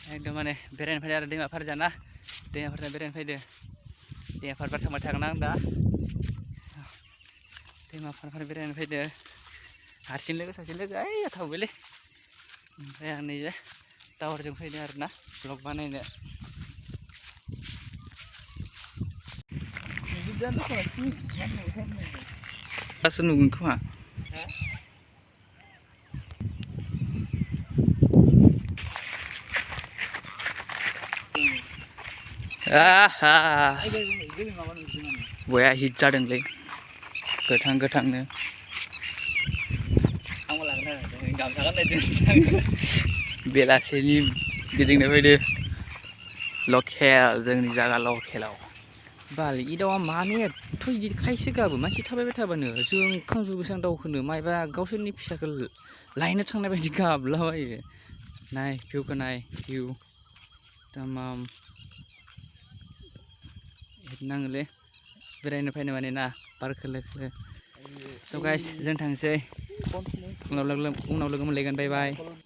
एकदम माने बेरायनो फैदो आरो दैमाफोर जाना दैमाफोरजों बेरायनो फैदो दैमाफोर थांबाय थागोन आं दा दैमाफोर बेरायनो फैदो हारसिं लोगो सासे लोगो ओइ थाबायलै ओमफ्राय आं नैजे टावारजों फैदो आरोना ब्लग बानायनो दासो नुगोन खोमा बया हिट जादोंलै गोथां गोथांनो बेलासिनि गिदिंनो फैदो लकेल जोंनि जायगा लकेलाव बाल इदावा मानो एथ' इदि खायसो गाबो मानसि थाबायबाय थाबानो जों खांजु बेसेबां दाउखोनो मायबा गावसोरनि फिसाखौ लायनो थांनाय बायदि गाबलाबायो नाय भिउखौ नाय भिउ तामाम नाङोलै बेरायनो फैनो माने ना बार खोलो खोलो स' गाइस जों थांसै उनाव लोगो मोनलायगोन बाय बाय